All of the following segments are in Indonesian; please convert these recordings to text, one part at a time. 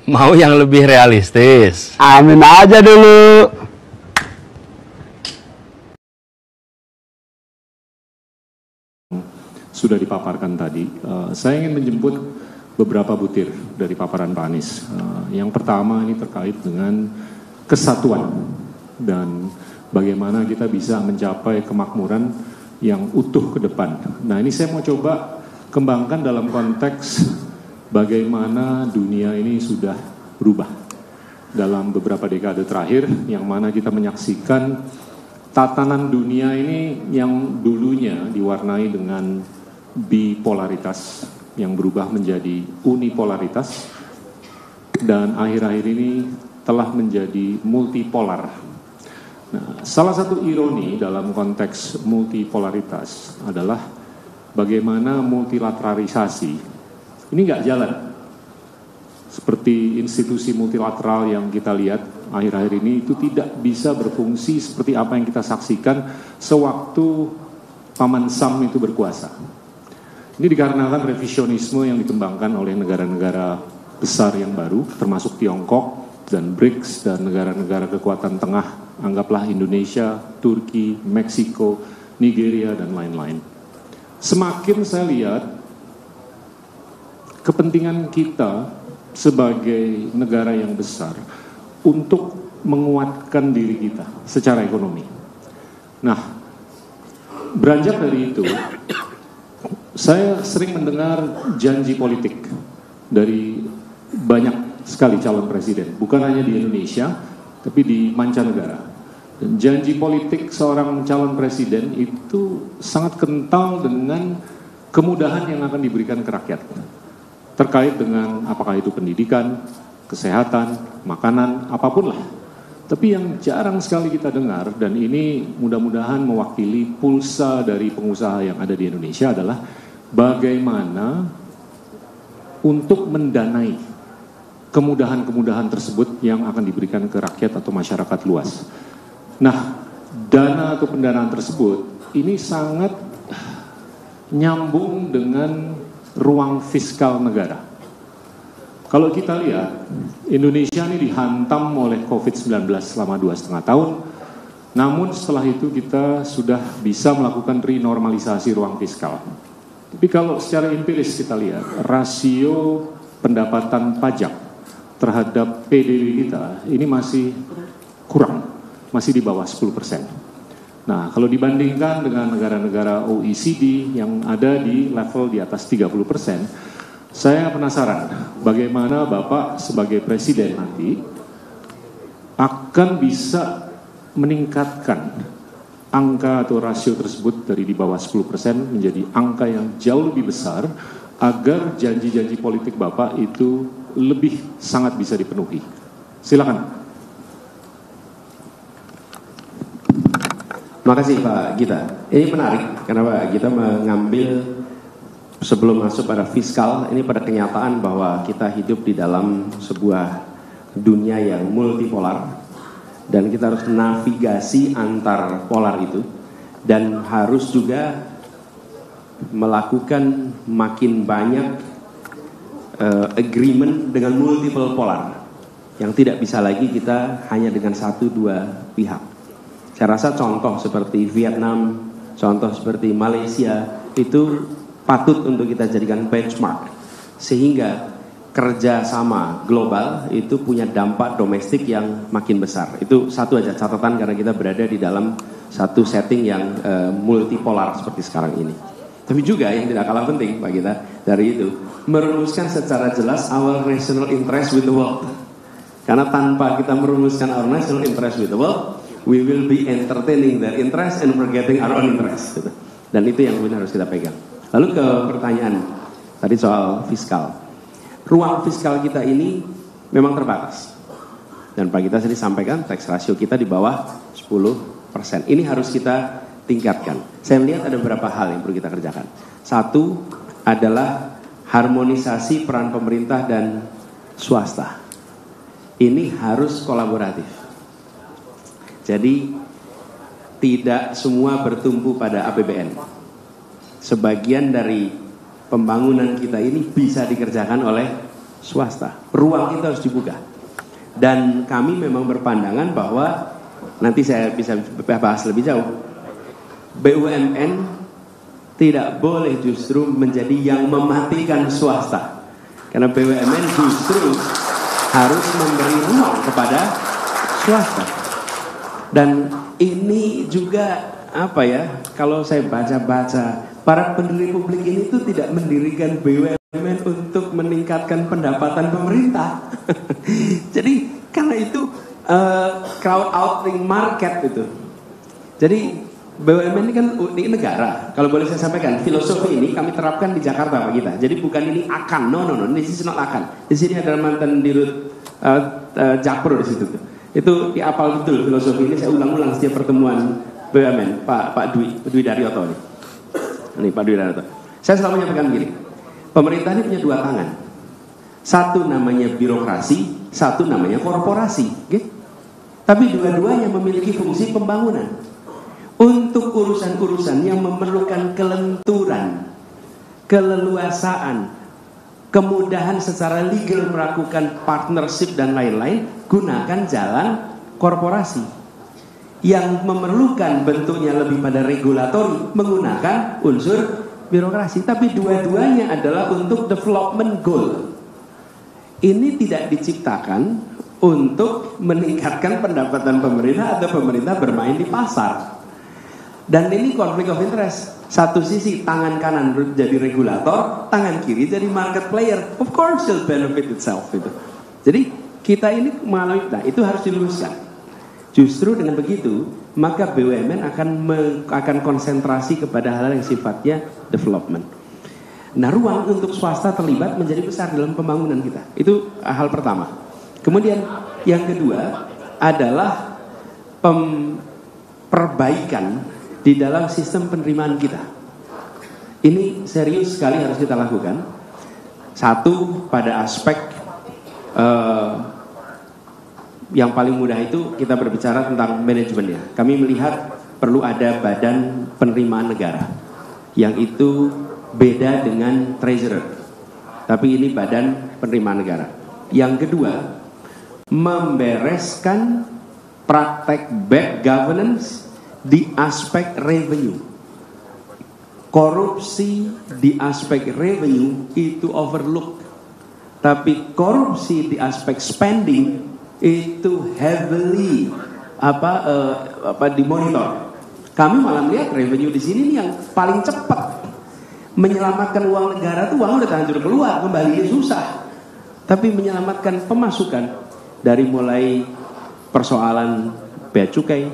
Mau yang lebih realistis? Amin aja dulu. Sudah dipaparkan tadi, saya ingin menjemput beberapa butir dari paparan Pak Anies. Yang pertama ini terkait dengan kesatuan dan bagaimana kita bisa mencapai kemakmuran yang utuh ke depan. Nah, ini saya mau coba kembangkan dalam konteks bagaimana dunia ini sudah berubah dalam beberapa dekade terakhir, yang mana kita menyaksikan tatanan dunia ini yang dulunya diwarnai dengan bipolaritas yang berubah menjadi unipolaritas, dan akhir-akhir ini telah menjadi multipolar. Nah, salah satu ironi dalam konteks multipolaritas adalah bagaimana multilateralisasi ini nggak jalan. Seperti institusi multilateral yang kita lihat akhir-akhir ini itu tidak bisa berfungsi seperti apa yang kita saksikan sewaktu Paman Sam itu berkuasa. Ini dikarenakan revisionisme yang dikembangkan oleh negara-negara besar yang baru, termasuk Tiongkok dan BRICS dan negara-negara kekuatan tengah, anggaplah Indonesia, Turki, Meksiko, Nigeria, dan lain-lain. Semakin saya lihat kepentingan kita sebagai negara yang besar untuk menguatkan diri kita secara ekonomi. Nah, beranjak dari itu, saya sering mendengar janji politik dari banyak sekali calon presiden, bukan hanya di Indonesia, tapi di mancanegara. Dan janji politik seorang calon presiden itu sangat kental dengan kemudahan yang akan diberikan ke rakyat. Terkait dengan apakah itu pendidikan, kesehatan, makanan, apapun lah. Tapi yang jarang sekali kita dengar, dan ini mudah-mudahan mewakili pulsa dari pengusaha yang ada di Indonesia, adalah bagaimana untuk mendanai kemudahan-kemudahan tersebut yang akan diberikan ke rakyat atau masyarakat luas. Nah, dana atau pendanaan tersebut ini sangat nyambung dengan ruang fiskal negara. Kalau kita lihat, Indonesia ini dihantam oleh COVID-19 selama 2,5 tahun, namun setelah itu kita sudah bisa melakukan renormalisasi ruang fiskal. Tapi kalau secara empiris kita lihat, rasio pendapatan pajak terhadap PDB kita ini masih kurang, masih di bawah 10%. Nah, kalau dibandingkan dengan negara-negara OECD yang ada di level di atas 30%, saya penasaran bagaimana Bapak sebagai Presiden nanti akan bisa meningkatkan angka atau rasio tersebut dari di bawah 10% menjadi angka yang jauh lebih besar agar janji-janji politik Bapak itu lebih sangat bisa dipenuhi. Silakan. Terima kasih Pak Gita. Ini menarik karena Pak Gita mengambil sebelum masuk pada fiskal, ini pada kenyataan bahwa kita hidup di dalam sebuah dunia yang multipolar dan kita harus navigasi antar polar itu dan harus juga melakukan makin banyak agreement dengan multiple polar yang tidak bisa lagi kita hanya dengan 1-2 pihak. Saya rasa contoh seperti Vietnam, contoh seperti Malaysia itu patut untuk kita jadikan benchmark. Sehingga kerjasama global itu punya dampak domestik yang makin besar. Itu satu aja catatan karena kita berada di dalam satu setting yang multipolar seperti sekarang ini. Tapi juga yang tidak kalah penting Pak Gita dari itu, merumuskan secara jelas our national interest with the world. Karena tanpa kita merumuskan our national interest with the world, we will be entertaining their interest and forgetting our own interest. Dan itu yang benar harus kita pegang. Lalu ke pertanyaan tadi soal fiskal. Ruang fiskal kita ini memang terbatas. Dan Pak Gita tadi sampaikan tax ratio kita di bawah 10%. Ini harus kita tingkatkan. Saya melihat ada beberapa hal yang perlu kita kerjakan. Satu adalah harmonisasi peran pemerintah dan swasta. Ini harus kolaboratif. Jadi tidak semua bertumpu pada APBN. Sebagian dari pembangunan kita ini bisa dikerjakan oleh swasta. Ruang itu harus dibuka. Dan kami memang berpandangan bahwa nanti saya bisa bahas lebih jauh. BUMN tidak boleh justru menjadi yang mematikan swasta. Karena BUMN justru harus memberi ruang kepada swasta. Dan ini juga apa ya, kalau saya baca-baca, para pendiri publik ini tuh tidak mendirikan BUMN untuk meningkatkan pendapatan pemerintah. Jadi karena itu crowd outing market itu. Jadi BUMN ini kan ini negara. Kalau boleh saya sampaikan, filosofi ini kami terapkan di Jakarta Pak kita. Jadi bukan ini akan, no, this is not akan. Di sini ada mantan dirut Jakpro di situ tuh. Itu diapal betul filosofi ini, saya ulang-ulang setiap pertemuan BUMN, Pak Dwi Daryoto ini. Ini Pak Dwi Daryoto. Saya selalu menyampaikan begini, pemerintah ini punya dua tangan. Satu namanya birokrasi, satu namanya korporasi. Okay? Tapi dua-duanya memiliki fungsi pembangunan. Untuk urusan-urusan yang memerlukan kelenturan, keleluasaan, kemudahan secara legal melakukan partnership dan lain-lain, gunakan jalan korporasi. Yang memerlukan bentuknya lebih pada regulatori, menggunakan unsur birokrasi. Tapi dua-duanya adalah untuk development goal. Ini tidak diciptakan untuk meningkatkan pendapatan pemerintah atau pemerintah bermain di pasar. Dan ini konflik of interest. Satu sisi tangan kanan jadi regulator, tangan kiri jadi market player. Of course it'll benefit itself itu. Jadi kita ini mengalami, nah itu harus diluruskan. Justru dengan begitu, maka BUMN akan konsentrasi kepada hal yang sifatnya development. Nah, ruang untuk swasta terlibat menjadi besar dalam pembangunan kita. Itu hal pertama. Kemudian yang kedua adalah perbaikan di dalam sistem penerimaan kita. Ini serius sekali harus kita lakukan. Satu, pada aspek yang paling mudah itu kita berbicara tentang manajemennya. Kami melihat perlu ada badan penerimaan negara, yang itu beda dengan treasurer. Tapi ini badan penerimaan negara. Yang kedua, membereskan praktek bad governance di aspek revenue. Korupsi di aspek revenue itu overlook, tapi korupsi di aspek spending itu heavily dimonitor. Kami malah melihat revenue di sini yang paling cepat menyelamatkan uang negara tuh, uang udah terlanjur keluar, kembali susah. Tapi menyelamatkan pemasukan dari mulai persoalan bea cukai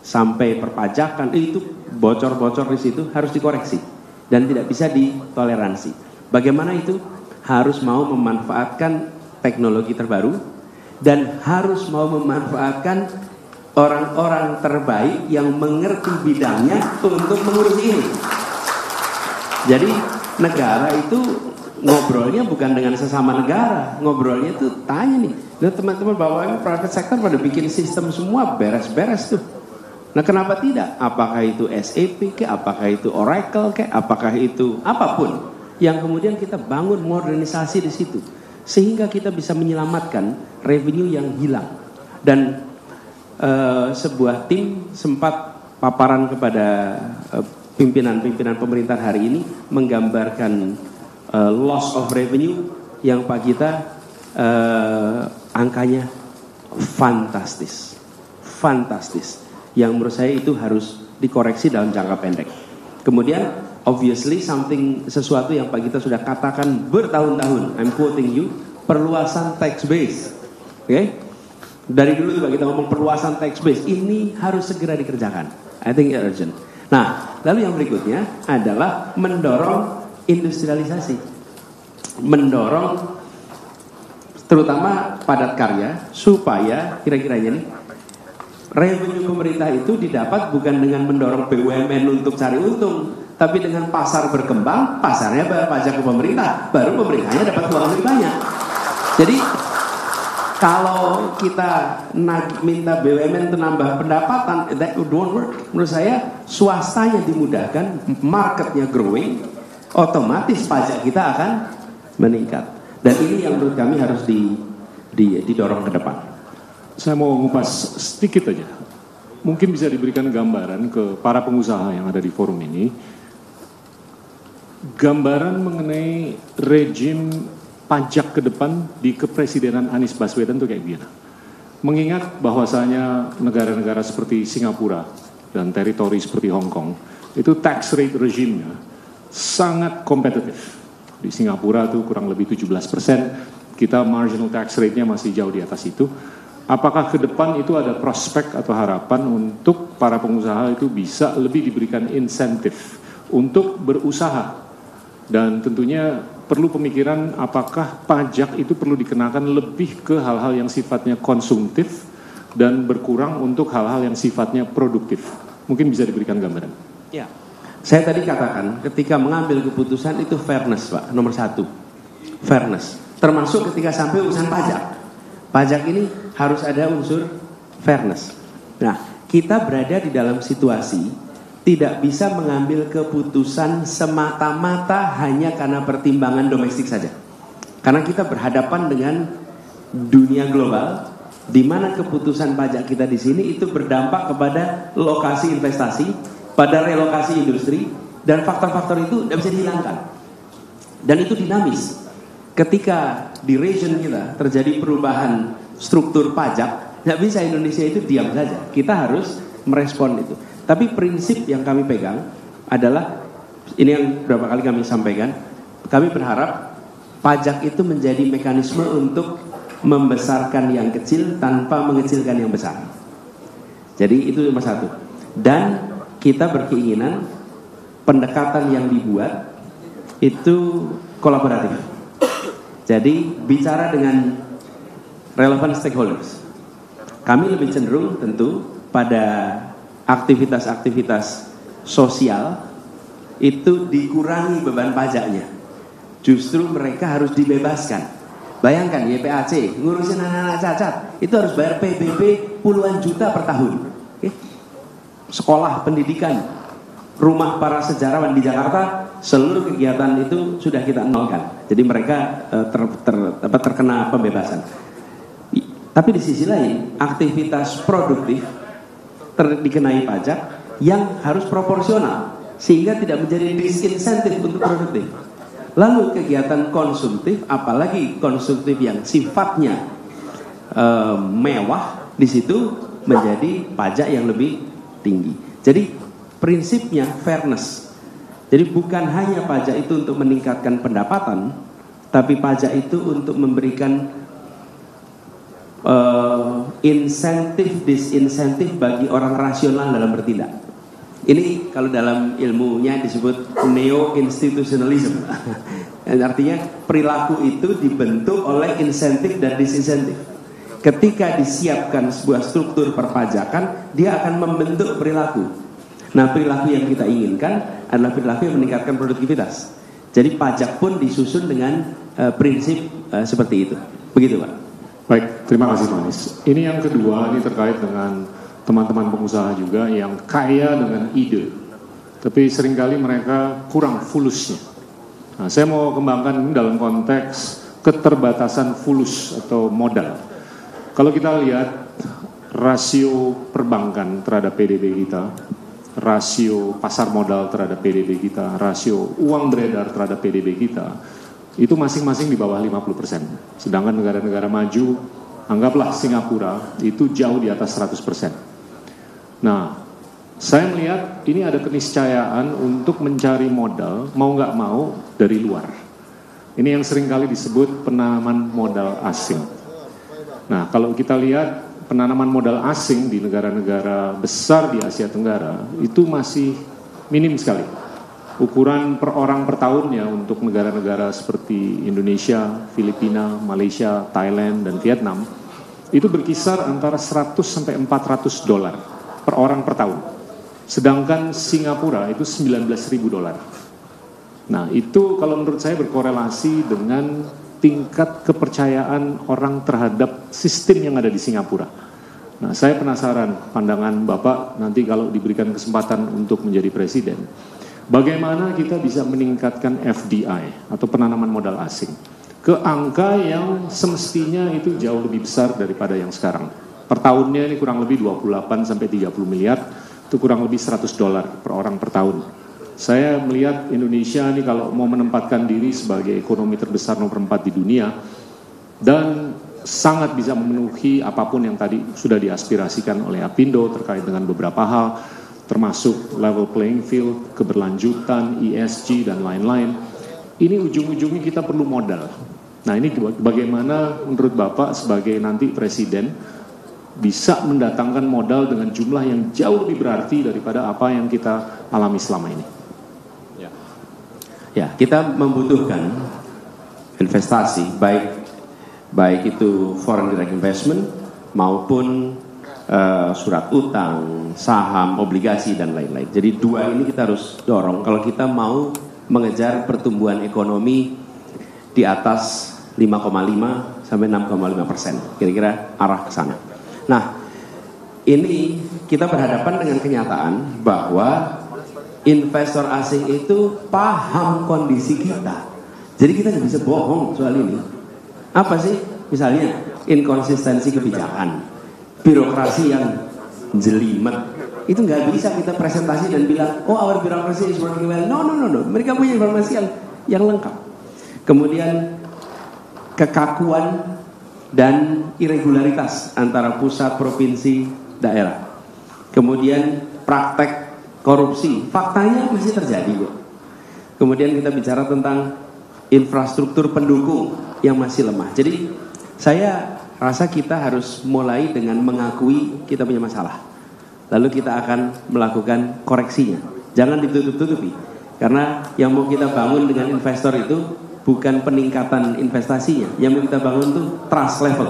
sampai perpajakan, itu bocor-bocor di situ harus dikoreksi dan tidak bisa ditoleransi. Bagaimana itu? Harus mau memanfaatkan teknologi terbaru dan harus mau memanfaatkan orang-orang terbaik yang mengerti bidangnya untuk mengurus ini. Jadi negara itu ngobrolnya bukan dengan sesama negara, ngobrolnya itu tanya nih, teman-teman bahwa private sector pada bikin sistem semua beres-beres tuh. Nah, kenapa tidak? Apakah itu SAP ke, apakah itu Oracle ke, apakah itu apapun yang kemudian kita bangun modernisasi di situ sehingga kita bisa menyelamatkan revenue yang hilang. Dan sebuah tim sempat paparan kepada pimpinan-pimpinan pemerintahan hari ini menggambarkan loss of revenue yang Pak kita angkanya fantastis, yang menurut saya itu harus dikoreksi dalam jangka pendek. Kemudian obviously sesuatu yang Pak kita sudah katakan bertahun-tahun, I'm quoting you, perluasan tax base. Oke? Dari dulu juga kita ngomong perluasan tax base, ini harus segera dikerjakan. I think it's urgent. Nah, lalu yang berikutnya adalah mendorong industrialisasi, mendorong terutama padat karya, supaya kira-kiranya nih revenue pemerintah itu didapat bukan dengan mendorong BUMN untuk cari untung, tapi dengan pasar berkembang, pasarnya bayar pajak ke pemerintah, baru pemerintahnya dapat uang lebih banyak. Jadi kalau kita minta BUMN itu nambah pendapatan, that don't work. Menurut saya swastanya dimudahkan, marketnya growing, otomatis pajak kita akan meningkat. Dan ini yang menurut kami harus didorong ke depan. Saya mau ngupas sedikit aja. Mungkin bisa diberikan gambaran ke para pengusaha yang ada di forum ini. Gambaran mengenai rejim pajak ke depan di kepresidenan Anies Baswedan itu kayak gimana. Mengingat bahwasanya negara-negara seperti Singapura dan teritori seperti Hong Kong, itu tax rate regime-nya sangat kompetitif. Di Singapura itu kurang lebih 17%, kita marginal tax rate-nya masih jauh di atas itu. Apakah ke depan itu ada prospek atau harapan untuk para pengusaha itu bisa lebih diberikan insentif untuk berusaha? Dan tentunya perlu pemikiran apakah pajak itu perlu dikenakan lebih ke hal-hal yang sifatnya konsumtif dan berkurang untuk hal-hal yang sifatnya produktif. Mungkin bisa diberikan gambaran. Ya, saya tadi katakan ketika mengambil keputusan itu fairness, Pak, nomor 1. Fairness, termasuk ketika sampai urusan pajak. Pajak ini harus ada unsur fairness. Nah, kita berada di dalam situasi tidak bisa mengambil keputusan semata-mata hanya karena pertimbangan domestik saja. Karena kita berhadapan dengan dunia global, di mana keputusan pajak kita di sini itu berdampak kepada lokasi investasi, pada relokasi industri, dan faktor-faktor itu tidak bisa dihilangkan. Dan itu dinamis. Ketika di region kita terjadi perubahan struktur pajak, nggak bisa Indonesia itu diam saja. Kita harus merespon itu. Tapi prinsip yang kami pegang adalah, ini yang berapa kali kami sampaikan, kami berharap pajak itu menjadi mekanisme untuk membesarkan yang kecil tanpa mengecilkan yang besar. Jadi itu nomor 1. Dan kita berkeinginan pendekatan yang dibuat itu kolaboratif. Jadi bicara dengan relevant stakeholders. Kami lebih cenderung tentu pada aktivitas-aktivitas sosial itu dikurangi beban pajaknya. Justru mereka harus dibebaskan. Bayangkan YPAC ngurusin anak-anak cacat itu harus bayar PBB puluhan juta per tahun. Oke? Sekolah, pendidikan, rumah para sejarawan di Jakarta, seluruh kegiatan itu sudah kita nolkan. Jadi mereka terkena pembebasan. Tapi di sisi lain, aktivitas produktif dikenai pajak yang harus proporsional sehingga tidak menjadi disinsentif untuk produktif. Lalu kegiatan konsumtif, apalagi konsumtif yang sifatnya mewah, di situ menjadi pajak yang lebih tinggi. Jadi prinsipnya fairness. Jadi bukan hanya pajak itu untuk meningkatkan pendapatan, tapi pajak itu untuk memberikan insentif, disinsentif bagi orang rasional dalam bertindak. Ini kalau dalam ilmunya disebut neo-institutionalism. Artinya perilaku itu dibentuk oleh insentif dan disinsentif. Ketika disiapkan sebuah struktur perpajakan, dia akan membentuk perilaku. Nah, perilaku yang kita inginkan adalah perilaku yang meningkatkan produktivitas. Jadi pajak pun disusun dengan prinsip seperti itu. Begitu, Pak. Baik, terima kasih Pak Anies. Ini yang kedua, ini terkait dengan teman-teman pengusaha juga yang kaya dengan ide, tapi seringkali mereka kurang fulusnya. Nah, saya mau kembangkan dalam konteks keterbatasan fulus atau modal. Kalau kita lihat rasio perbankan terhadap PDB kita, rasio pasar modal terhadap PDB kita, rasio uang beredar terhadap PDB kita, itu masing-masing di bawah 50%. Sedangkan negara-negara maju, anggaplah Singapura, itu jauh di atas 100%. Nah, saya melihat ini ada keniscayaan untuk mencari modal, mau nggak mau, dari luar. Ini yang seringkali disebut penanaman modal asing. Nah, kalau kita lihat penanaman modal asing di negara-negara besar di Asia Tenggara, itu masih minim sekali. Ukuran per orang per tahunnya untuk negara-negara seperti Indonesia, Filipina, Malaysia, Thailand, dan Vietnam, itu berkisar antara 100 sampai 400 dolar per orang per tahun. Sedangkan Singapura itu 19.000 dolar. Nah, itu kalau menurut saya berkorelasi dengan tingkat kepercayaan orang terhadap sistem yang ada di Singapura. Nah, saya penasaran pandangan Bapak nanti kalau diberikan kesempatan untuk menjadi presiden. Bagaimana kita bisa meningkatkan FDI atau penanaman modal asing? ke angka yang semestinya itu jauh lebih besar daripada yang sekarang. Per tahunnya ini kurang lebih 28 sampai 30 miliar, itu kurang lebih $100 per orang per tahun. Saya melihat Indonesia ini kalau mau menempatkan diri sebagai ekonomi terbesar nomor 4 di dunia dan sangat bisa memenuhi apapun yang tadi sudah diaspirasikan oleh Apindo terkait dengan beberapa hal, termasuk level playing field, keberlanjutan, ESG, dan lain-lain. Ini ujung-ujungnya kita perlu modal. Nah, ini bagaimana menurut Bapak sebagai nanti Presiden bisa mendatangkan modal dengan jumlah yang jauh lebih berarti daripada apa yang kita alami selama ini. Ya, kita membutuhkan investasi, baik itu foreign direct investment maupun surat utang, saham, obligasi, dan lain-lain. Jadi dua ini kita harus dorong kalau kita mau mengejar pertumbuhan ekonomi di atas 5,5 sampai 6,5%. Kira-kira arah ke sana. Nah, ini kita berhadapan dengan kenyataan bahwa investor asing itu paham kondisi kita. Jadi kita nggak bisa bohong soal ini. Apa sih? Misalnya inkonsistensi kebijakan, birokrasi yang jelimet. Itu nggak bisa kita presentasi dan bilang, oh our bureaucracy is working well. No. Mereka punya informasi yang lengkap. Kemudian kekakuan dan irregularitas antara pusat, provinsi, daerah. Kemudian praktek korupsi, faktanya masih terjadi kok. Kemudian kita bicara tentang infrastruktur pendukung yang masih lemah. Jadi saya rasa kita harus mulai dengan mengakui kita punya masalah. Lalu kita akan melakukan koreksinya. Jangan ditutup-tutupi. Karena yang mau kita bangun dengan investor itu bukan peningkatan investasinya. Yang mau kita bangun itu trust level.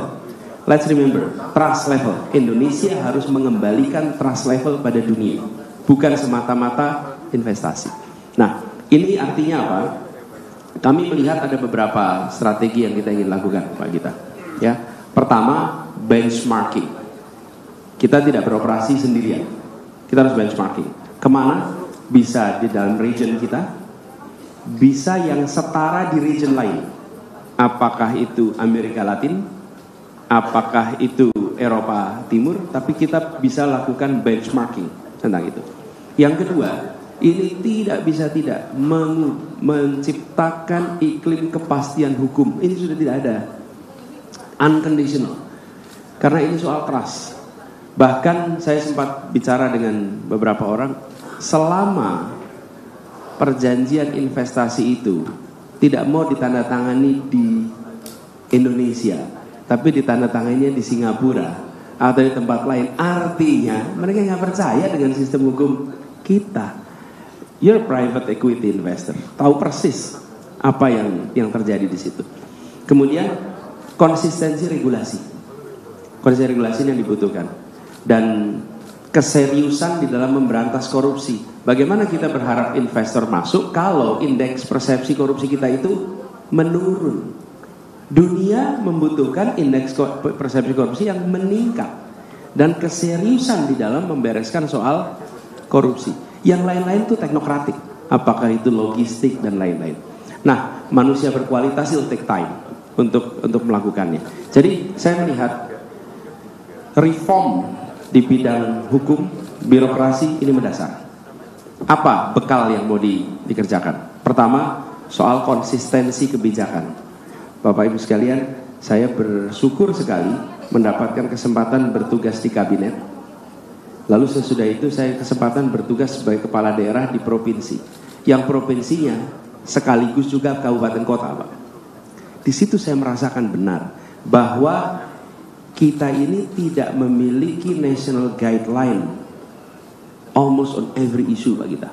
Let's remember, trust level. Indonesia harus mengembalikan trust level pada dunia. Bukan semata-mata investasi. Nah, ini artinya apa? Kami melihat ada beberapa strategi yang kita ingin lakukan, Pak Gita. Ya, pertama benchmarking. Kita tidak beroperasi sendirian. Kita harus benchmarking. Kemana? Bisa di dalam region kita, bisa yang setara di region lain. Apakah itu Amerika Latin? Apakah itu Eropa Timur? Tapi kita bisa lakukan benchmarking tentang itu. Yang kedua, ini tidak bisa tidak menciptakan iklim kepastian hukum. Ini sudah tidak ada. Unconditional. Karena ini soal trust. Bahkan saya sempat bicara dengan beberapa orang, selama perjanjian investasi itu tidak mau ditandatangani di Indonesia, tapi ditandatanganinya di Singapura atau di tempat lain, artinya mereka nggak percaya dengan sistem hukum kita. You're private equity investor, tahu persis apa yang terjadi di situ. Kemudian konsistensi regulasi yang dibutuhkan dan keseriusan di dalam memberantas korupsi. Bagaimana kita berharap investor masuk kalau indeks persepsi korupsi kita itu menurun? Dunia membutuhkan indeks persepsi korupsi yang meningkat dan keseriusan di dalam membereskan soal korupsi. Yang lain-lain itu teknokratik, apakah itu logistik dan lain-lain. Nah, manusia berkualitas will take time untuk melakukannya. Jadi saya melihat reform di bidang hukum, birokrasi ini mendasar. Apa bekal yang mau dikerjakan? Pertama, soal konsistensi kebijakan. Bapak Ibu sekalian, saya bersyukur sekali mendapatkan kesempatan bertugas di kabinet. Lalu sesudah itu saya kesempatan bertugas sebagai kepala daerah di provinsi. Yang provinsinya sekaligus juga kabupaten kota, Pak. Di situ saya merasakan benar bahwa kita ini tidak memiliki national guideline almost on every issue, Pak Gita.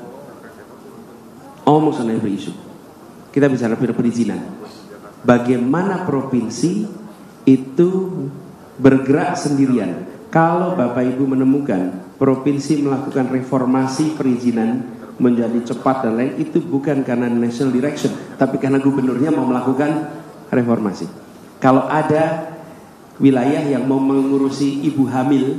Almost on every issue. Kita bicara perizinan. Bagaimana provinsi itu bergerak sendirian. Kalau Bapak Ibu menemukan provinsi melakukan reformasi perizinan menjadi cepat dan lain, itu bukan karena national direction, tapi karena gubernurnya mau melakukan reformasi. Kalau ada wilayah yang mau mengurusi ibu hamil,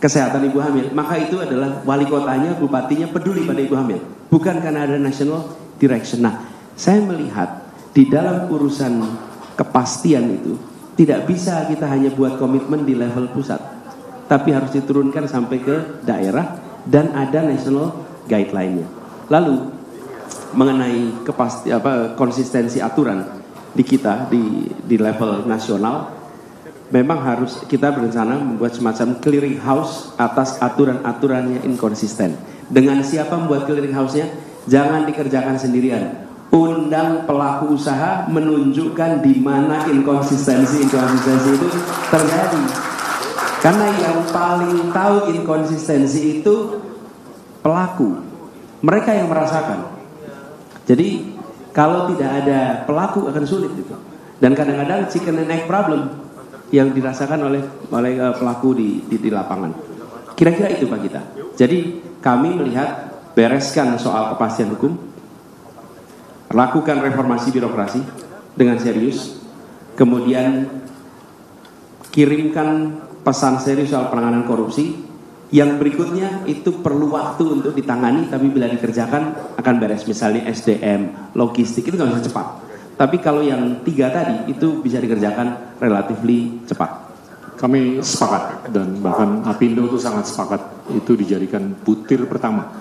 kesehatan ibu hamil, maka itu adalah wali kotanya, bupatinya peduli pada ibu hamil, bukan karena ada national direction. Nah, saya melihat di dalam urusan kepastian itu tidak bisa kita hanya buat komitmen di level pusat, tapi harus diturunkan sampai ke daerah dan ada national guideline-nya. Lalu mengenai konsistensi aturan di kita di level nasional, memang harus kita berencana membuat semacam clearing house atas aturan-aturan yang inkonsisten. Dengan siapa membuat clearing house-nya? Jangan dikerjakan sendirian. Undang pelaku usaha menunjukkan di mana inkonsistensi itu terjadi. Karena yang paling tahu inkonsistensi itu pelaku. Mereka yang merasakan. Jadi kalau tidak ada pelaku akan sulit itu. Dan kadang-kadang chicken and egg problem yang dirasakan oleh pelaku di lapangan. Kira-kira itu Pak kita. Jadi kami melihat bereskan soal kepastian hukum, lakukan reformasi birokrasi dengan serius, kemudian kirimkan pesan serius soal penanganan korupsi. Yang berikutnya itu perlu waktu untuk ditangani, tapi bila dikerjakan akan beres. Misalnya SDM, logistik itu nggak bisa cepat. Tapi kalau yang 3 tadi itu bisa dikerjakan relatively cepat. Kami sepakat dan bahkan Apindo itu sangat sepakat itu dijadikan butir pertama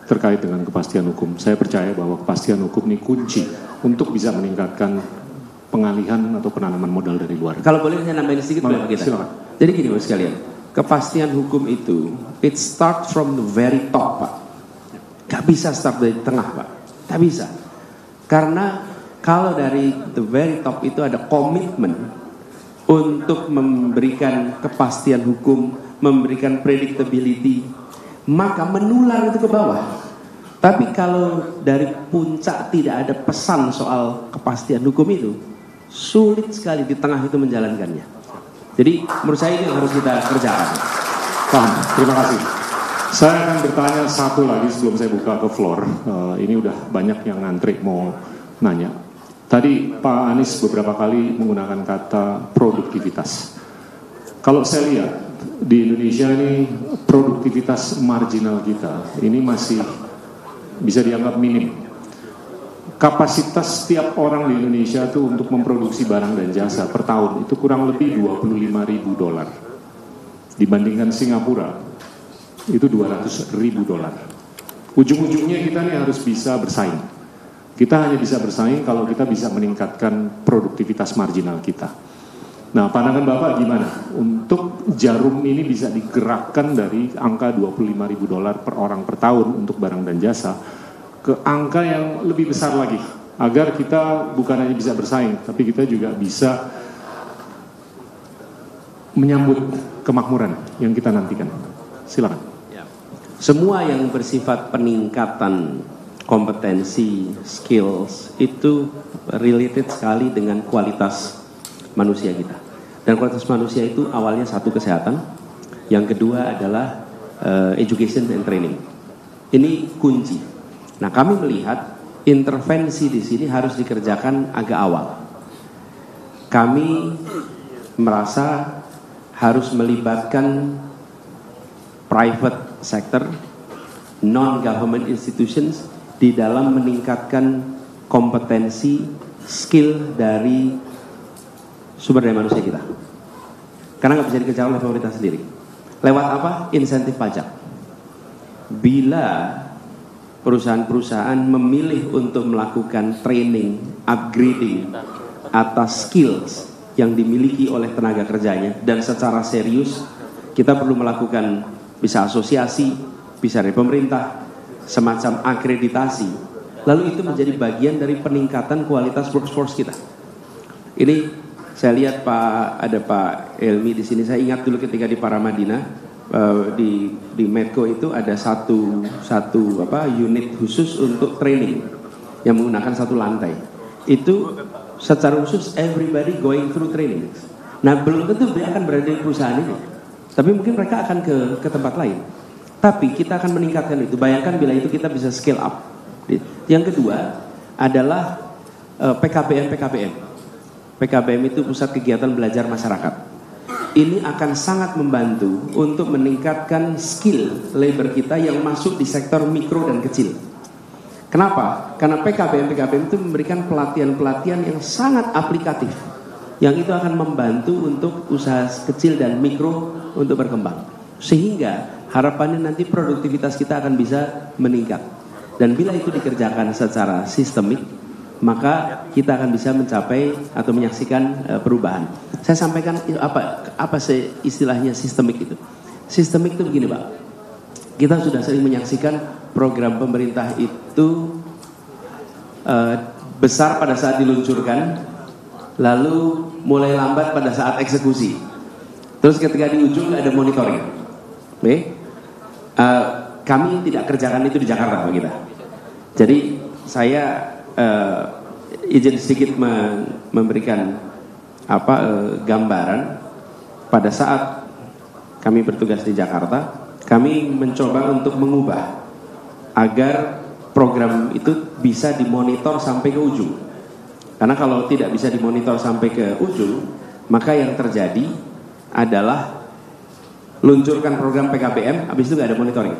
terkait dengan kepastian hukum. Saya percaya bahwa kepastian hukum ini kunci untuk bisa meningkatkan pengalihan atau penanaman modal dari luar. Kalau boleh saya nambahin sedikit Pak kita. Silakan. Jadi gini Bapak sekalian, kepastian hukum itu it start from the very top Pak. Gak bisa start dari tengah Pak. Gak bisa. Karena kalau dari the very top itu ada komitmen untuk memberikan kepastian hukum, memberikan predictability, maka menular itu ke bawah. Tapi kalau dari puncak tidak ada pesan soal kepastian hukum itu, sulit sekali di tengah itu menjalankannya. Jadi menurut saya ini yang harus kita kerjakan. Paham, terima kasih. Saya akan bertanya satu lagi sebelum saya buka ke floor. Ini udah banyak yang ngantri mau nanya. Tadi Pak Anies beberapa kali menggunakan kata produktivitas. Kalau saya lihat di Indonesia ini produktivitas marginal kita ini masih bisa dianggap minim. Kapasitas setiap orang di Indonesia itu untuk memproduksi barang dan jasa per tahun itu kurang lebih $25.000. Dibandingkan Singapura itu $200.000. Ujung-ujungnya kita nih harus bisa bersaing. Kita hanya bisa bersaing kalau kita bisa meningkatkan produktivitas marginal kita. Nah, pandangan Bapak gimana? Untuk jarum ini bisa digerakkan dari angka $25.000 per orang per tahun untuk barang dan jasa ke angka yang lebih besar lagi. Agar kita bukan hanya bisa bersaing, tapi kita juga bisa menyambut kemakmuran yang kita nantikan. Silakan. Semua yang bersifat peningkatan kompetensi, skills itu related sekali dengan kualitas manusia kita. Dan kualitas manusia itu awalnya satu kesehatan, yang kedua adalah education and training. Ini kunci. Nah, kami melihat intervensi di sini harus dikerjakan agak awal. Kami merasa harus melibatkan private sector, non-government institutions di dalam meningkatkan kompetensi, skill dari sumber daya manusia kita. Karena nggak bisa dikerjakan oleh pemerintah sendiri. Lewat apa? Insentif pajak. Bila perusahaan-perusahaan memilih untuk melakukan training, upgrading atas skills yang dimiliki oleh tenaga kerjanya dan secara serius, kita perlu melakukan bisa asosiasi, bisa dari pemerintah, semacam akreditasi. Lalu itu menjadi bagian dari peningkatan kualitas workforce kita. Ini saya lihat ada Pak Elmi di sini. Saya ingat dulu ketika di Paramadina di Medco itu ada satu unit khusus untuk training yang menggunakan satu lantai. Itu secara khusus everybody going through training. Nah, belum tentu dia akan berada di perusahaan ini, tapi mungkin mereka akan ke tempat lain. Tapi kita akan meningkatkan itu. Bayangkan bila itu kita bisa scale up. Yang kedua adalah PKBM. PKBM itu pusat kegiatan belajar masyarakat. Ini akan sangat membantu untuk meningkatkan skill labor kita yang masuk di sektor mikro dan kecil. Kenapa? Karena PKBM itu memberikan pelatihan-pelatihan yang sangat aplikatif, yang itu akan membantu untuk usaha kecil dan mikro untuk berkembang. Sehingga harapannya nanti produktivitas kita akan bisa meningkat. Dan bila itu dikerjakan secara sistemik, maka kita akan bisa mencapai atau menyaksikan perubahan. Saya sampaikan apa sih istilahnya sistemik itu? Sistemik itu begini, Pak. Kita sudah sering menyaksikan program pemerintah itu besar pada saat diluncurkan, lalu mulai lambat pada saat eksekusi. Terus ketika di ujung ada monitoring. Kami tidak kerjakan itu di Jakarta, Pak kita. Jadi saya izin sedikit memberikan gambaran. Pada saat kami bertugas di Jakarta, kami mencoba untuk mengubah agar program itu bisa dimonitor sampai ke ujung. Karena kalau tidak bisa dimonitor sampai ke ujung, maka yang terjadi adalah luncurkan program PKBM, habis itu nggak ada monitoring.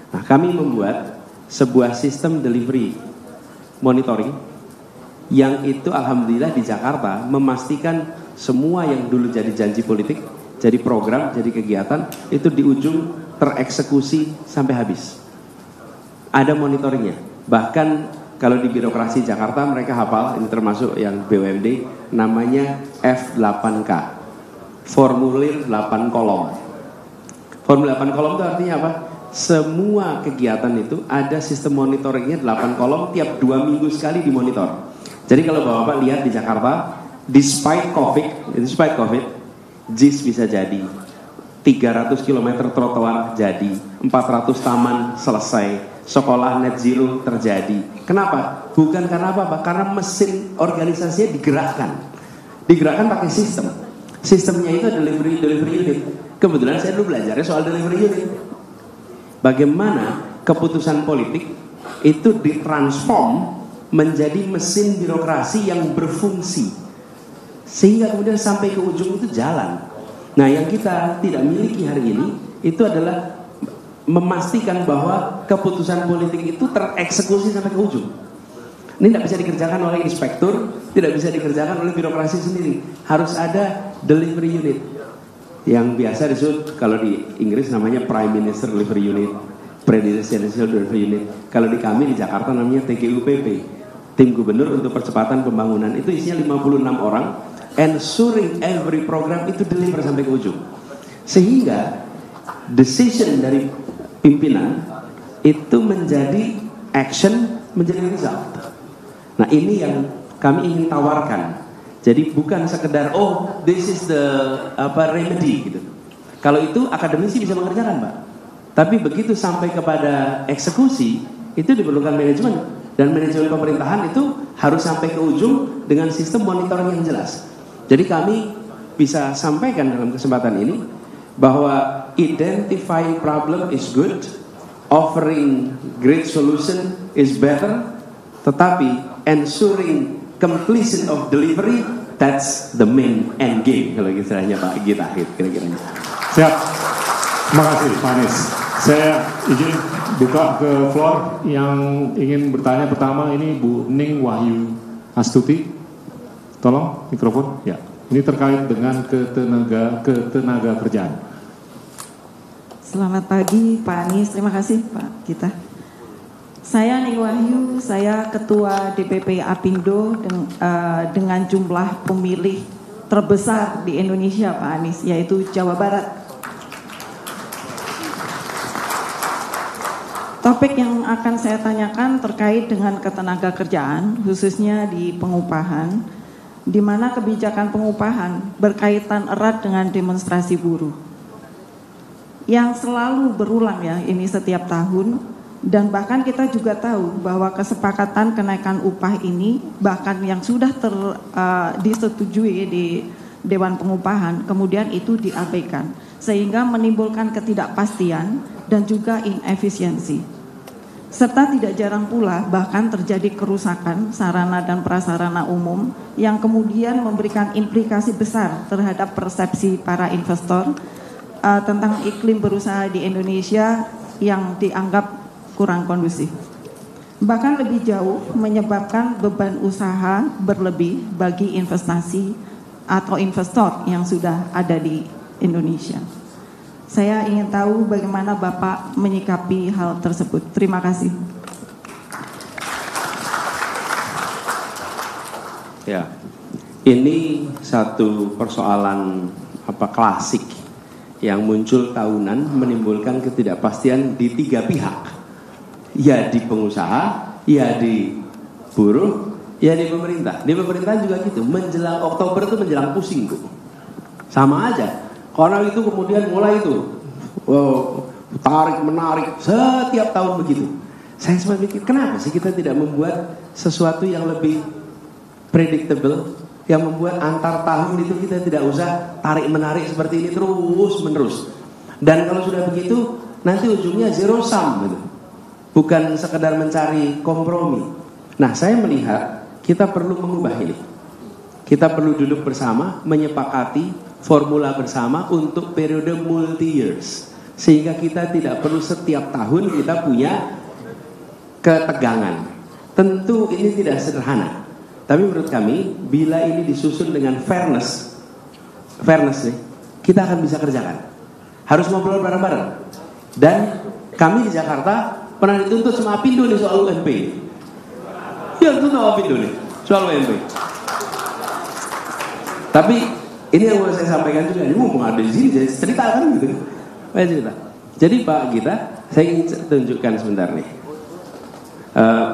Nah, kami membuat sebuah sistem delivery monitoring yang itu alhamdulillah di Jakarta memastikan semua yang dulu jadi janji politik, jadi program, jadi kegiatan, itu di ujung tereksekusi sampai habis. Ada monitoringnya. Bahkan kalau di birokrasi Jakarta mereka hafal, ini termasuk yang BUMD, namanya F8K, formulir 8 kolom. Formulir 8 kolom itu artinya apa? Semua kegiatan itu ada sistem monitoringnya 8 kolom, tiap 2 minggu sekali dimonitor. Jadi kalau Bapak lihat di Jakarta, despite COVID, JIS bisa jadi, 300 km trotoar jadi, 400 taman selesai, sekolah net zero terjadi. Kenapa? Bukan karena apa-apa, karena mesin organisasinya digerakkan pakai sistem. Sistemnya itu delivery unit. Kebetulan saya dulu belajarnya soal delivery unit. Bagaimana keputusan politik itu ditransform menjadi mesin birokrasi yang berfungsi, sehingga kemudian sampai ke ujung itu jalan. Nah, yang kita tidak miliki hari ini itu adalah memastikan bahwa keputusan politik itu tereksekusi sampai ke ujung. Ini tidak bisa dikerjakan oleh inspektur, tidak bisa dikerjakan oleh birokrasi sendiri. Harus ada delivery unit, yang biasa disebut kalau di Inggris namanya Prime Minister Delivery Unit, Presidential Delivery Unit. Kalau di kami di Jakarta namanya TGUPP, Tim Gubernur untuk Percepatan Pembangunan. Itu isinya 56 orang, ensuring every program itu deliver sampai ke ujung. Sehingga decision dari pimpinan itu menjadi action, menjadi result. Nah, ini yang kami ingin tawarkan. Jadi bukan sekedar this is the remedy gitu. Kalau itu akademisi bisa mengerjakan, Pak. Tapi begitu sampai kepada eksekusi itu diperlukan manajemen, dan manajemen pemerintahan itu harus sampai ke ujung dengan sistem monitoring yang jelas. Jadi kami bisa sampaikan dalam kesempatan ini bahwa identifying problem is good, offering great solution is better, tetapi ensuring completion of delivery, that's the main end game kalau istilahnya Pak Gita kira-kira. Siap. Terima kasih Pak Anies. Saya izin buka ke floor yang ingin bertanya. Pertama ini Bu Ning Wahyu Astuti. Tolong mikrofon. Ya. Ini terkait dengan ketenaga kerjaan. Selamat pagi Pak Anies, terima kasih Pak Gita. Saya Ning Wahyu, saya Ketua DPP Apindo dengan jumlah pemilih terbesar di Indonesia Pak Anies, yaitu Jawa Barat. Topik yang akan saya tanyakan terkait dengan ketenaga kerjaan, khususnya di pengupahan, di mana kebijakan pengupahan berkaitan erat dengan demonstrasi buruh yang selalu berulang ya, ini setiap tahun, dan bahkan kita juga tahu bahwa kesepakatan kenaikan upah ini bahkan yang sudah disetujui di Dewan Pengupahan kemudian itu diabaikan, sehingga menimbulkan ketidakpastian dan juga inefisiensi, serta tidak jarang pula bahkan terjadi kerusakan sarana dan prasarana umum yang kemudian memberikan implikasi besar terhadap persepsi para investor tentang iklim berusaha di Indonesia yang dianggap kurang kondusif. bahkan lebih jauh menyebabkan beban usaha berlebih bagi investasi atau investor yang sudah ada di Indonesia. Saya ingin tahu bagaimana Bapak menyikapi hal tersebut. Terima kasih. Ya, ini satu persoalan klasik yang muncul tahunan, menimbulkan ketidakpastian di tiga pihak. Ya di pengusaha, ya di buruh, ya di pemerintah. Di pemerintah juga gitu, menjelang Oktober itu menjelang pusing tuh. Sama aja. Karena itu kemudian mulai itu tarik menarik setiap tahun begitu. Saya sempat mikir, kenapa sih kita tidak membuat sesuatu yang lebih predictable, yang membuat antar tahun itu kita tidak usah tarik menarik seperti ini terus menerus. Dan kalau sudah begitu nanti ujungnya zero sum gitu. Bukan sekedar mencari kompromi. Nah, saya melihat kita perlu mengubah ini. Kita perlu duduk bersama, menyepakati formula bersama untuk periode multi years, sehingga kita tidak perlu setiap tahun kita punya ketegangan. Tentu ini tidak sederhana, tapi menurut kami bila ini disusun dengan fairness nih, kita akan bisa kerjakan. Harus ngobrol bareng-bareng. Dan kami di Jakarta pernah dituntut sama Apindo nih soal UMP. Ya, itu sama Apindo nih soal UMP. Tapi ini yang mau saya sampaikan juga, ini mumpung ada di sini, jadi cerita kan gitu. Saya cerita. Jadi Pak Gita, saya ingin tunjukkan sebentar nih.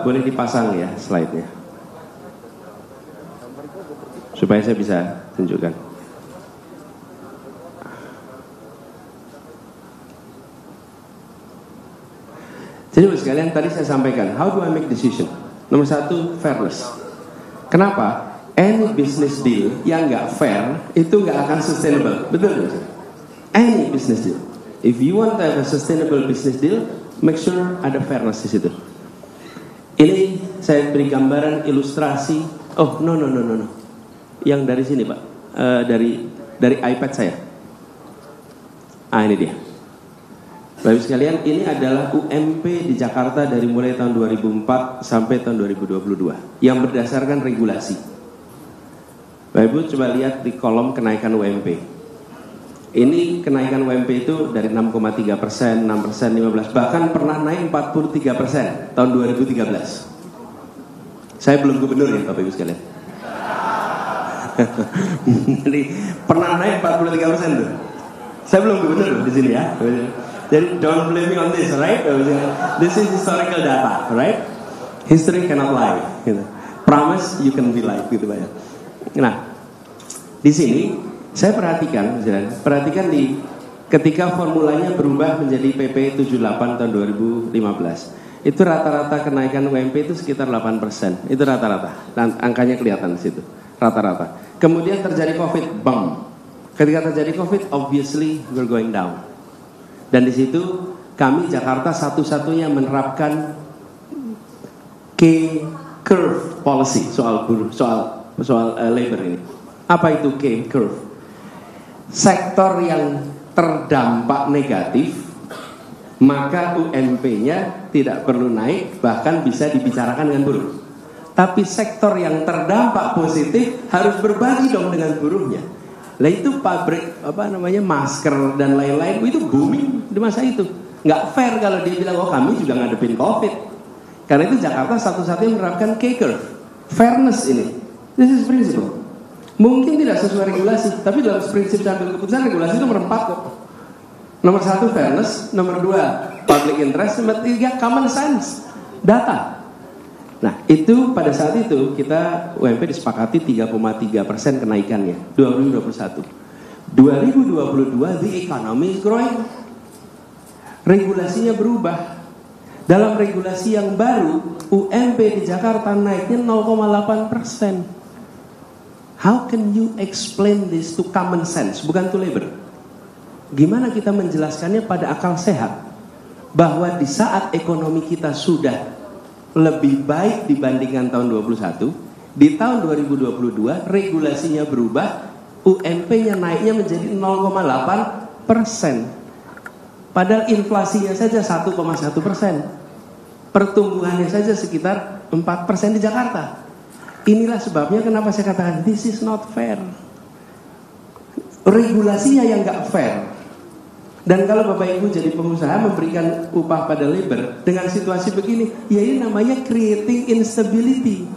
Boleh dipasang ya slide-nya, supaya saya bisa tunjukkan. Jadi sekalian tadi saya sampaikan, how do I make decision? Nomor satu, fairness. Kenapa? Any business deal yang nggak fair itu nggak akan sustainable. Betul nggak? Any business deal. If you want to have a sustainable business deal, make sure ada fairness di situ. Ini saya beri gambaran ilustrasi. Oh no. Yang dari sini Pak, dari iPad saya. Ini dia. Bapak sekalian, ini adalah UMP di Jakarta dari mulai tahun 2004 sampai tahun 2022 yang berdasarkan regulasi. Bapak Ibu coba lihat di kolom kenaikan UMP. Ini kenaikan UMP itu dari 6,3%, 6%, 15%, bahkan pernah naik 43% tahun 2013. Saya belum gubernur ya Bapak Ibu sekalian. Jadi pernah naik 43% tuh. Saya belum gubernur di sini ya. Jadi don't blame me on this, right? This is historical data, right? History cannot lie. Gitu. Promise you can be lie, gitu Pak ya. Nah, di sini saya perhatikan di ketika formulanya berubah menjadi PP 78 tahun 2015. Itu rata-rata kenaikan UMP itu sekitar 8%. Itu rata-rata. Dan angkanya kelihatan di situ. Rata-rata. Kemudian terjadi Covid, bam. Ketika terjadi Covid, obviously we're going down. Dan di situ kami Jakarta satu-satunya menerapkan K-curve policy soal labor ini. Apa itu K-curve? Sektor yang terdampak negatif, maka UMP-nya tidak perlu naik, bahkan bisa dibicarakan dengan buruh. Tapi sektor yang terdampak positif harus berbagi dong dengan buruhnya. Lah itu pabrik masker dan lain-lain itu booming di masa itu. Nggak fair kalau dia bilang kami juga ngadepin Covid. Karena itu Jakarta satu-satunya menerapkan K-curve. Fairness ini. This is principle. Mungkin tidak sesuai regulasi, tapi dalam prinsip dan keputusan regulasi itu nomor 4 kok. Nomor 1 fairness, nomor 2 public interest, nomor 3 common sense, data. Nah itu pada saat itu kita UMP disepakati 3,3% kenaikannya 2021. 2022 the economy is growing. Regulasinya berubah. Dalam regulasi yang baru UMP di Jakarta naiknya 0,8%. How can you explain this to common sense, bukan to labor? Gimana kita menjelaskannya pada akal sehat bahwa di saat ekonomi kita sudah lebih baik dibandingkan tahun 2021, di tahun 2022 regulasinya berubah, UMP-nya naiknya menjadi 0,8%. Padahal inflasinya saja 1,1%. pertumbuhannya saja sekitar 4% di Jakarta. Inilah sebabnya kenapa saya katakan this is not fair. Regulasinya yang nggak fair. Dan kalau Bapak Ibu jadi pengusaha memberikan upah pada labor dengan situasi begini, ya ini namanya creating instability.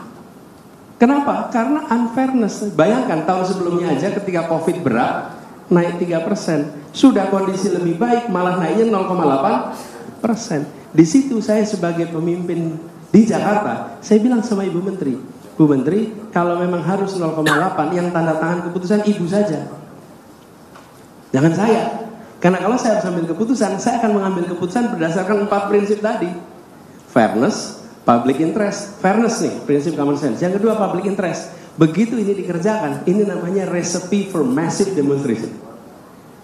Kenapa? Karena unfairness. Bayangkan tahun sebelumnya aja ketika COVID berat naik 3%, sudah kondisi lebih baik malah naiknya 0,8%. Di situ saya sebagai pemimpin di Jakarta, saya bilang sama Ibu Menteri, Bu Menteri, kalau memang harus 0,8 yang tanda tangan keputusan Ibu saja. Jangan saya. Karena kalau saya harus ambil keputusan, saya akan mengambil keputusan berdasarkan 4 prinsip tadi. Fairness, public interest. Fairness nih, prinsip common sense. Yang kedua public interest. Begitu ini dikerjakan, ini namanya recipe for massive demonstration.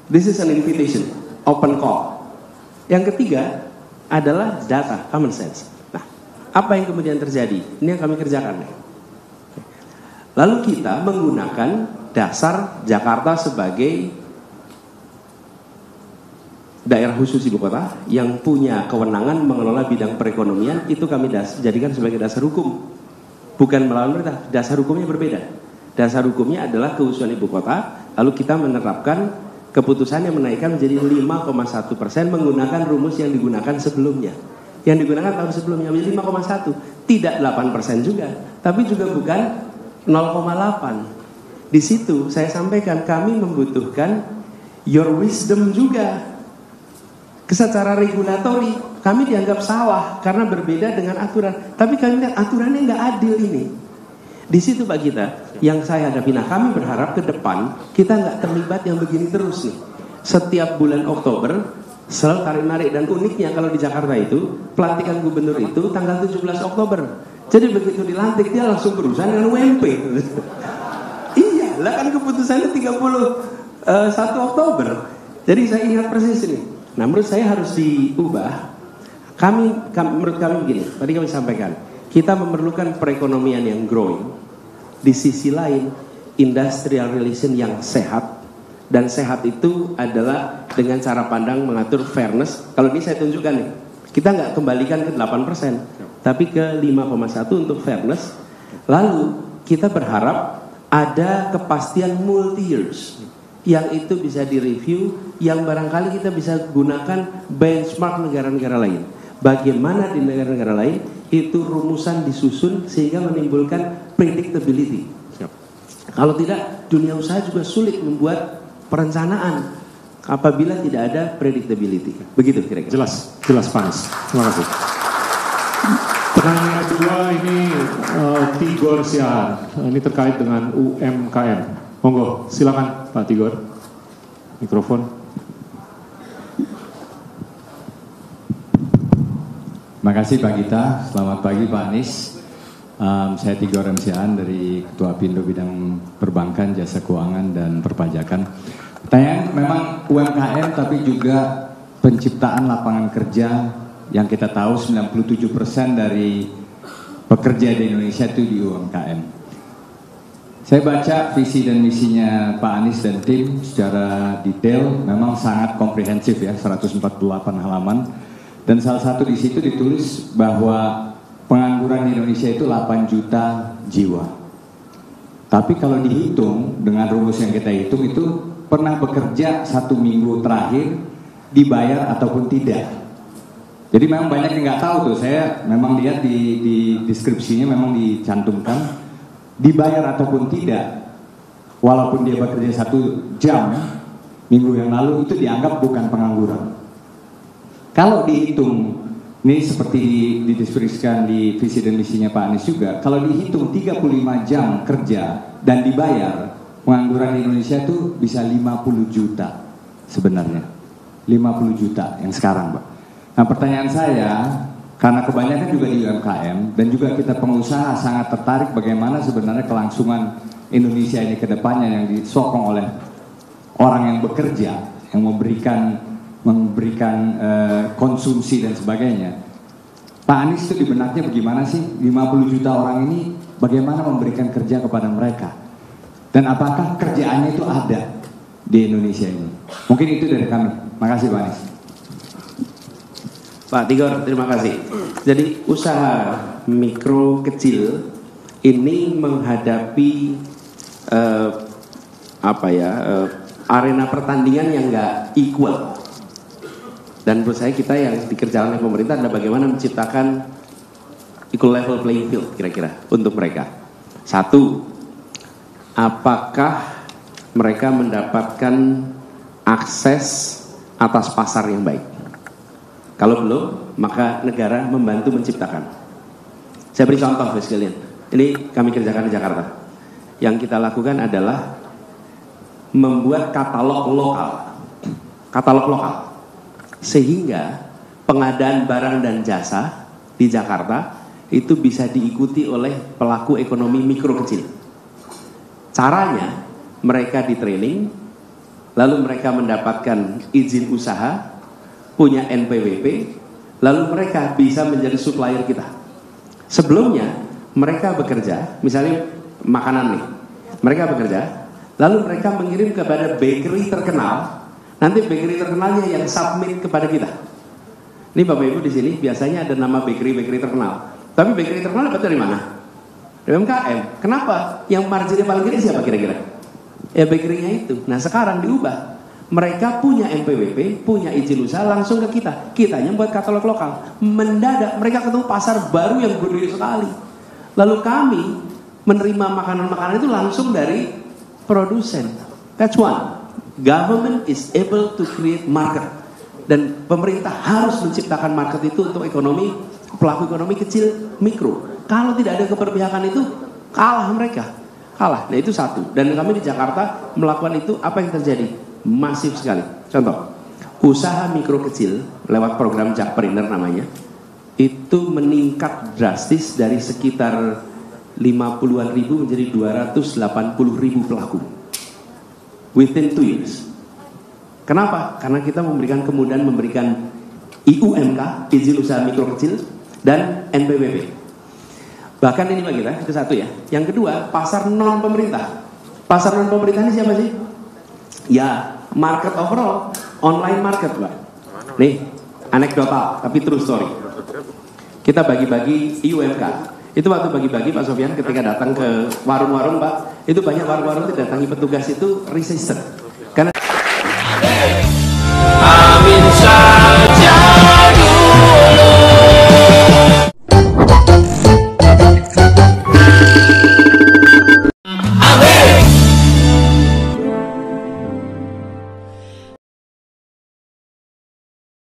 This is an invitation, open call. Yang ketiga adalah data, common sense. Nah, apa yang kemudian terjadi? Ini yang kami kerjakan. Lalu kita menggunakan dasar Jakarta sebagai daerah khusus ibu kota yang punya kewenangan mengelola bidang perekonomian, itu kami jadikan sebagai dasar hukum, bukan melawan pemerintah. Dasar hukumnya berbeda. Dasar hukumnya adalah keusuhan ibu kota, lalu kita menerapkan keputusan yang menaikkan menjadi 5,1% menggunakan rumus yang digunakan sebelumnya. Yang digunakan tahun sebelumnya menjadi 5,1, tidak 8% juga, tapi juga bukan 0,8. Di situ saya sampaikan kami membutuhkan your wisdom juga. Secara regulatori kami dianggap salah karena berbeda dengan aturan. Tapi kami lihat aturannya nggak adil ini. Di situ Pak Gita yang saya hadapi. Nah, kami berharap ke depan kita nggak terlibat yang begini terus nih. Setiap bulan Oktober selalu tarik-narik, dan uniknya kalau di Jakarta itu pelantikan gubernur itu tanggal 17 Oktober. Jadi begitu dilantik dia langsung berurusan dengan UMP. Iya, lah kan keputusannya 31 Oktober. Jadi saya ingat persis ini. Nah, menurut saya harus diubah. Menurut kami begini, tadi kami sampaikan, kita memerlukan perekonomian yang growing. Di sisi lain, industrial relation yang sehat. Dan sehat itu adalah dengan cara pandang mengatur fairness. Kalau ini saya tunjukkan nih, kita nggak kembalikan ke 8%, tapi ke 5,1 untuk fairness. Lalu kita berharap ada kepastian multi years, yang itu bisa direview, yang barangkali kita bisa gunakan benchmark negara-negara lain. Bagaimana di negara-negara lain itu rumusan disusun sehingga menimbulkan predictability. Kalau tidak, dunia usaha juga sulit membuat perencanaan apabila tidak ada predictability. Begitu kira-kira. Jelas Pak Anies. Terima kasih. Pertanyaan kedua ini Tigor Siahaan. Ini terkait dengan UMKM. Monggo, silakan Pak Tigor. Mikrofon. Terima kasih Pak Gita. Selamat pagi Pak Anies. Saya Tigor Siahaan dari Ketua Pindo Bidang Perbankan, Jasa Keuangan dan Perpajakan. Pertanyaan memang UMKM tapi juga penciptaan lapangan kerja yang kita tahu 97% dari pekerja di Indonesia itu di UMKM. Saya baca visi dan misinya Pak Anies dan tim secara detail, memang sangat komprehensif ya, 148 halaman. Dan salah satu di situ ditulis bahwa pengangguran di Indonesia itu 8 juta jiwa. Tapi kalau dihitung dengan rumus yang kita hitung itu pernah bekerja 1 minggu terakhir dibayar ataupun tidak. Jadi memang banyak yang nggak tahu tuh. Saya memang lihat di deskripsinya memang dicantumkan dibayar ataupun tidak, walaupun dia bekerja 1 jam minggu yang lalu, itu dianggap bukan pengangguran. Kalau dihitung, ini seperti dideskripsikan di visi dan misinya Pak Anies juga, kalau dihitung 35 jam kerja dan dibayar, pengangguran di Indonesia itu bisa 50 juta sebenarnya. 50 juta yang sekarang Pak. Nah, pertanyaan saya, karena kebanyakan juga di UMKM dan juga kita pengusaha sangat tertarik bagaimana sebenarnya kelangsungan Indonesia ini ke depannya yang disokong oleh orang yang bekerja, yang memberikan konsumsi dan sebagainya. Pak Anies itu di benaknya bagaimana sih 50 juta orang ini, bagaimana memberikan kerja kepada mereka? Dan apakah kerjaannya itu ada di Indonesia ini? Mungkin itu dari kami. Makasih Pak Anies. Pak Tigor, terima kasih. Jadi usaha mikro kecil ini menghadapi arena pertandingan yang nggak equal. Dan menurut saya kita yang dikerjakan oleh pemerintah adalah bagaimana menciptakan equal level playing field kira-kira untuk mereka. Satu, apakah mereka mendapatkan akses atas pasar yang baik? Kalau belum, maka negara membantu menciptakan. Saya beri contoh sekalian. Ini kami kerjakan di Jakarta. Yang kita lakukan adalah membuat katalog lokal. Katalog lokal. Sehingga pengadaan barang dan jasa di Jakarta itu bisa diikuti oleh pelaku ekonomi mikro kecil. Caranya mereka di training, lalu mereka mendapatkan izin usaha, punya NPWP, lalu mereka bisa menjadi supplier kita. Sebelumnya mereka bekerja, misalnya makanan nih, mereka bekerja, lalu mereka mengirim kepada bakery terkenal. Nanti bakery terkenalnya yang submit kepada kita. Ini Bapak Ibu di sini biasanya ada nama bakery terkenal. Tapi bakery terkenal dapat dari mana? Dari UMKM. Kenapa? Yang marginnya paling gede siapa kira-kira? Ya bakery-nya itu. Nah sekarang diubah. Mereka punya NPWP, punya izin usaha langsung ke kita. Kitanya buat katalog lokal. Mendadak mereka ketemu pasar baru yang gede sekali. Lalu kami menerima makanan-makanan itu langsung dari produsen. That's one. Government is able to create market. Dan pemerintah harus menciptakan market itu untuk ekonomi, pelaku ekonomi kecil, mikro. Kalau tidak ada keberpihakan itu, kalah mereka. Kalah. Nah itu satu. Dan kami di Jakarta melakukan itu, apa yang terjadi? Masif sekali. Contoh, usaha mikro kecil lewat program Jakpreneur namanya, itu meningkat drastis dari sekitar 50-an ribu menjadi 280.000 pelaku. Within 2 years. Kenapa? Karena kita memberikan kemudahan memberikan IUMK, izin usaha mikro kecil, dan NPWP. Bahkan ini Pak kita, itu satu ya. Yang kedua, pasar non pemerintah. Pasar non pemerintah ini siapa sih? Ya, market overall, online market Pak. Nih, anekdotal, tapi true story. Kita bagi-bagi IUMK. Itu waktu bagi-bagi Pak Sofyan ketika datang ke warung-warung Pak, itu banyak warung-warung didatangi petugas itu resistant.